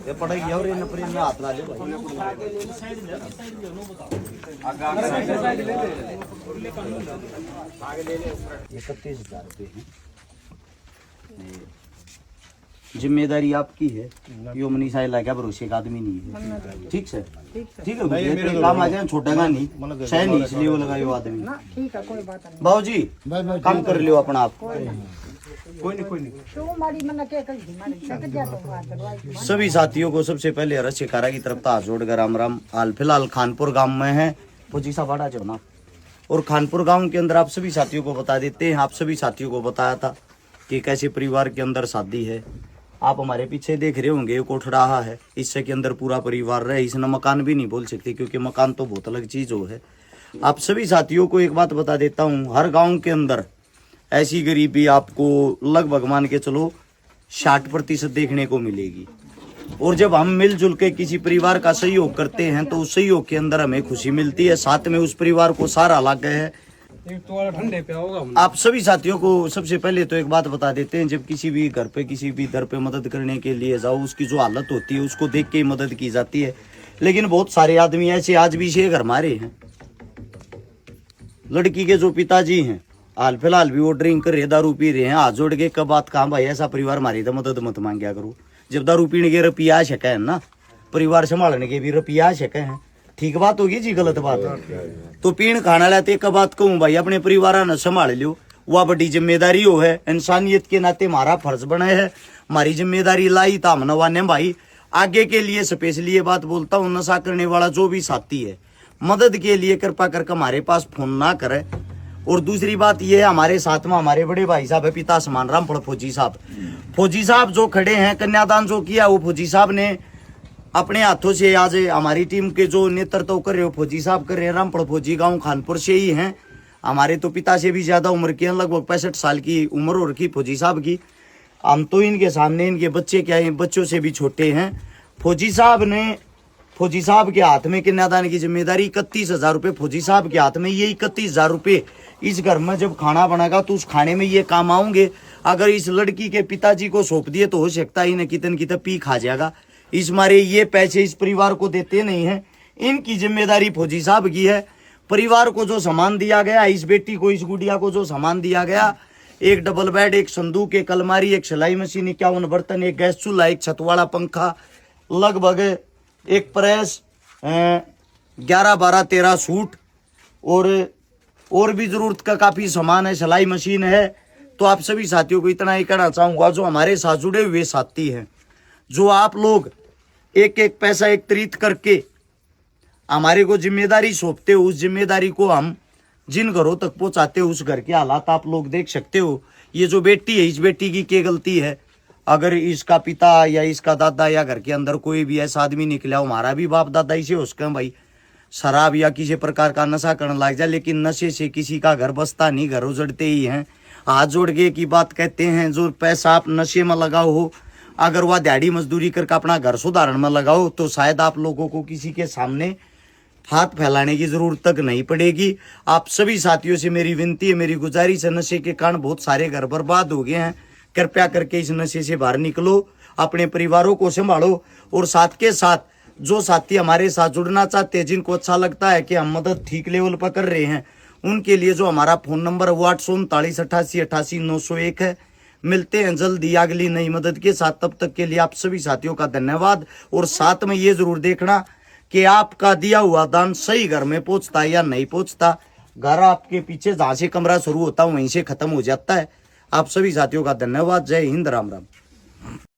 ये पड़ेगी और ये नपरी में हाथ ला ले भाई। 31,000 रुपये है। जिम्मेदारी आपकी है, यो मनीषा लगा भरोसे का आदमी नहीं है। ठीक सर, ठीक है भैया, काम आ जाए छोटा का नहीं शायद नहीं, इसलिए वो लगा यो आदमी। ठीक है, कोई बात नहीं। बाबू जी काम कर लियो अपना आप। कोई नहीं। सभी साथियों को सबसे पहले हरस शिकारा की तरफ हाथ जोड़कर राम राम। हाल फिलहाल खानपुर गांव में है, फौजी साहब बाड़ा जो ना, और खानपुर गांव के अंदर आप सभी साथियों को बता देते हैं। आप सभी साथियों को बताया था कि कैसे परिवार के अंदर शादी है। आप हमारे पीछे देख रहे होंगे, ये कोठड़ाहा है, इससे के अंदर पूरा परिवार रहे। इसने मकान भी नहीं बोल सकते क्योंकि मकान तो बहुत अलग चीज हो है। आप सभी साथियों को एक बात बता देता हूँ, हर गांव के अंदर ऐसी गरीबी आपको लगभग मान के चलो 60% देखने को मिलेगी। और जब हम मिलजुल के किसी परिवार का सहयोग करते हैं तो उस सहयोग के अंदर हमें खुशी मिलती है, साथ में उस परिवार को सारा लागे है। ठंडे पे होगा। आप सभी साथियों को सबसे पहले तो एक बात बता देते हैं, जब किसी भी घर पे किसी भी दर पे मदद करने के लिए जाओ, उसकी जो हालत होती है उसको देख के ही मदद की जाती है। लेकिन बहुत सारे आदमी ऐसे आज भी इसे घर मारे हैं। लड़की के जो पिताजी हैं हाल फिलहाल भी वो ड्रिंक कर रहे, दारू पी रहे हैं। हाथ जोड़ के कब बात कहाँ भाई, ऐसा परिवार मारी तो मदद मत मांगया करो। जब दारू पीने के रुपया आ सके है ना, परिवार संभालने के भी रुपया आ सके हैं, ठीक बात होगी जी, गलत बात है तो पीण खाना लेते एक बात कहूँ भाई, अपने परिवार ने संभाल लियो, वह बड़ी जिम्मेदारी हो है। इंसानियत के नाते हमारा फर्ज बने है, हमारी जिम्मेदारी लाई था हम नवाने भाई। आगे के लिए स्पेशली ये बात बोलता हूँ, नशा करने वाला जो भी साथी है मदद के लिए कृपा करके हमारे पास फोन ना करे। और दूसरी बात ये है, हमारे साथ में हमारे बड़े भाई साहब है, पिता समान रामफल फौजी साहब। फौजी साहब जो खड़े हैं, कन्यादान जो किया वो फौजी साहब ने अपने हाथों से। आज हमारी टीम के जो नेतृत्व कर रहे हो फौजी साहब कर रहे हैं, रामपुर फौजी गांव खानपुर से ही हैं। हमारे तो पिता से भी ज्यादा उम्र के हैं, लगभग 65 साल की उम्र हो रखी फौजी साहब की। हम तो इनके सामने, इनके बच्चे क्या है, बच्चों से भी छोटे हैं। फौजी साहब ने, फौजी साहब के हाथ में कन्यादान की जिम्मेदारी, 31,000 रुपये फौजी साहब के हाथ में। ये 31,000 रुपये इस घर में जब खाना बनेगा तो उस खाने में ये काम आऊंगे। अगर इस लड़की के पिताजी को सौंप दिए तो हो सकता है इन्हें कितन कितन पी खा जाएगा। इस मारे ये पैसे इस परिवार को देते नहीं है, इनकी जिम्मेदारी फौजी साहब की है। परिवार को जो सामान दिया गया, इस बेटी को, इस गुड़िया को जो सामान दिया गया, एक डबल बेड, एक संदूक, एक अलमारी, एक सिलाई मशीन, 51 बर्तन, एक गैस चूल्हा, एक छत वाला पंखा, लगभग एक प्रेस, 11-12-13 सूट और भी जरूरत का काफी सामान है, सिलाई मशीन है। तो आप सभी साथियों को इतना ही कहना चाहूंगा, जो हमारे साथ जुड़े हुए साथी हैं, जो आप लोग एक एक पैसा एकत्रित करके हमारे को जिम्मेदारी सौंपते हो, उस जिम्मेदारी को हम जिन घरों तक पहुंचाते हो, उस घर के हालात आप लोग देख सकते हो। ये जो बेटी है, इस बेटी की क्या गलती है? अगर इसका पिता या इसका दादा या घर के अंदर कोई भी ऐसा आदमी निकला, हमारा भी बाप दादा इसे उसका भाई शराब या किसी प्रकार का नशा करने लग जाए, लेकिन नशे से किसी का घर बसता नहीं, घर उजड़ते ही हैं। हाथ जोड़ के की बात कहते हैं, जो पैसा आप नशे में लगाओ हो, अगर वह दिहाड़ी मजदूरी करके अपना घर सुधारण में लगाओ तो शायद आप लोगों को किसी के सामने हाथ फैलाने की जरूरत तक नहीं पड़ेगी। आप सभी साथियों से मेरी विनती है, मेरी गुजारिश है, नशे के कारण बहुत सारे घर बर्बाद हो गए हैं। कृपया करके इस नशे से बाहर निकलो, अपने परिवारों को संभालो। और साथ के साथ जो साथी हमारे साथ जुड़ना चाहते हैं, जिनको अच्छा लगता है कि हम मदद ठीक लेवल पर कर रहे हैं, उनके लिए जो हमारा फोन नंबर है वो 839-88-88-901 है। मिलते हैं जल्दी अगली नई मदद के साथ। तब तक के लिए आप सभी साथियों का धन्यवाद। और साथ में ये जरूर देखना कि आपका दिया हुआ दान सही घर में पहुंचता है या नहीं पहुंचता। घर आपके पीछे जहां से कमरा शुरू होता है वहीं से खत्म हो जाता है। आप सभी साथियों का धन्यवाद। जय हिंद, राम राम।